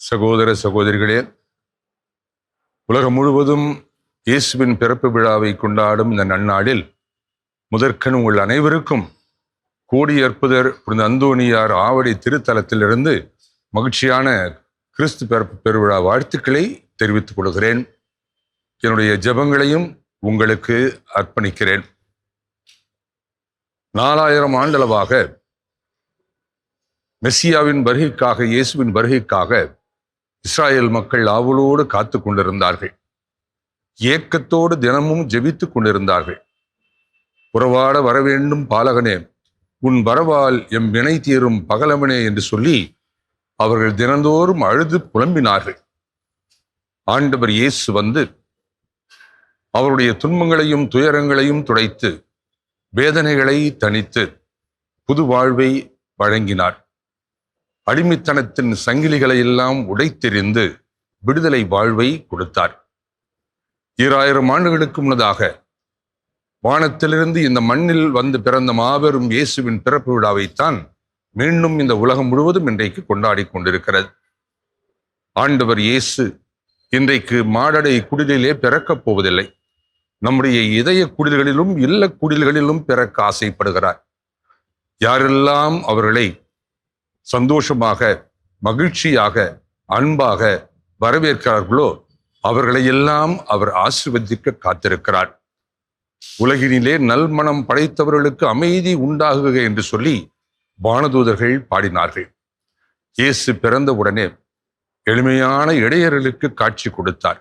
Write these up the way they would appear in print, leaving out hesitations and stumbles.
சகோதர சகோதரிகளே, உலகம் முழுவதும் இயேசுவின் பிறப்பு விழாவை கொண்டாடும் இந்த நன்னாளில் முதற்கண் உங்கள் அனைவருக்கும் கோடியற்புதர் புனித அந்தோணியார் ஆவடி திருத்தலத்திலிருந்து மகிழ்ச்சியான கிறிஸ்து பிறப்பு பெருவிழா வாழ்த்துக்களை தெரிவித்துக் கொள்கிறேன். என்னுடைய ஜெபங்களையும் உங்களுக்கு அர்ப்பணிக்கிறேன். 4000 ஆண்டளவாக மெசியாவின் வருகைக்காக, இயேசுவின் வருகைக்காக இஸ்ராயேல் மக்கள் ஆவலோடு காத்து கொண்டிருந்தார்கள். ஏக்கத்தோடு தினமும் ஜெபித்துக் கொண்டிருந்தார்கள். உறவாட வரவேண்டும் பாலகனே, உன் வரவால் எம் வினை தீரும் பகலவனே என்று சொல்லி அவர்கள் தினந்தோறும் அழுது புலம்பினார்கள். ஆண்டவர் இயேசு வந்து அவருடைய துன்பங்களையும் துயரங்களையும் துடைத்து வேதனைகளை தணித்து புது வாழ்வை வழங்கினார். அடிமைத்தனத்தின் சங்கிலிகளை எல்லாம் உடைத்தெறிந்து விடுதலை வாழ்வை கொடுத்தார். 2000 ஆண்டுகளுக்கு முன்னதாக வானத்திலிருந்து இந்த மண்ணில் வந்து பிறந்த மாபெரும் இயேசுவின் பிறப்பு விழாவைத்தான் மீண்டும் இந்த உலகம் முழுவதும் இன்றைக்கு கொண்டாடி கொண்டிருக்கிறது. ஆண்டவர் இயேசு இன்றைக்கு மாடடை குடிலிலே பிறக்கப் போவதில்லை. நம்முடைய இதய குடில்களிலும் இல்ல குடில்களிலும் பிறக்க ஆசைப்படுகிறார். யாரெல்லாம் அவர்களை சந்தோஷமாக, மகிழ்ச்சியாக, அன்பாக வரவேற்கிறார்களோ அவர்களையெல்லாம் அவர் ஆசீர்வதிக்க காத்திருக்கிறார். உலகினிலே நல்மனம் படைத்தவர்களுக்கு அமைதி உண்டாகுக என்று சொல்லி வானதூதர்கள் பாடினார்கள். இயேசு பிறந்தவுடனே எளிமையான இடையர்களுக்கு காட்சி கொடுத்தார்.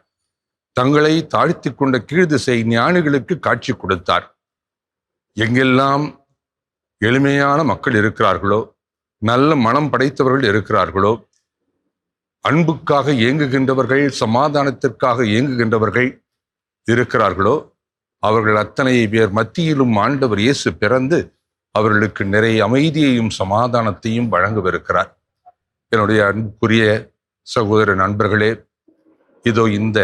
தங்களை தாழ்த்தி கொண்ட கீழ்திசை ஞானிகளுக்கு காட்சி கொடுத்தார். எங்கெல்லாம் எளிமையான மக்கள் இருக்கிறார்களோ, நல்ல மனம் படைத்தவர்கள் இருக்கிறார்களோ, அன்புக்காக இயங்குகின்றவர்கள், சமாதானத்திற்காக இயங்குகின்றவர்கள் இருக்கிறார்களோ, அவர்கள் அத்தனை பேர் மத்தியிலும் ஆண்டவர் இயேசு பிறந்து அவர்களுக்கு நிறைய அமைதியையும் சமாதானத்தையும் வழங்கவிருக்கிறார். என்னுடைய அன்புக்குரிய சகோதர நண்பர்களே, இதோ இந்த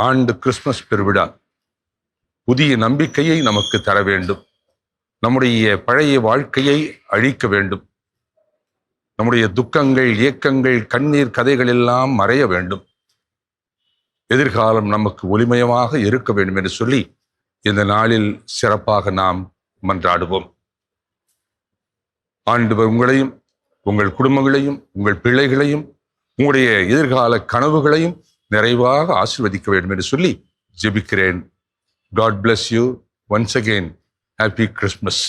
ஆண்டு கிறிஸ்துமஸ் பெருவிழா புதிய நம்பிக்கையை நமக்கு தர வேண்டும். நம்முடைய பழைய வாழ்க்கையை அழிக்க வேண்டும். நம்முடைய துக்கங்கள், ஏக்கங்கள், கண்ணீர் கதைகள் எல்லாம் மறைய வேண்டும். எதிர்காலம் நமக்கு ஒளிமயமாக இருக்க வேண்டும் என்று சொல்லி இந்த நாளில் சிறப்பாக நாம் மன்றாடுவோம். ஆண்டவர் உங்களையும், உங்கள் குடும்பங்களையும், உங்கள் பிள்ளைகளையும், உங்களுடைய எதிர்கால கனவுகளையும் நிறைவாக ஆசீர்வதிக்க வேண்டும் என்று சொல்லி ஜெபிக்கிறேன். God bless you once again. Happy Christmas.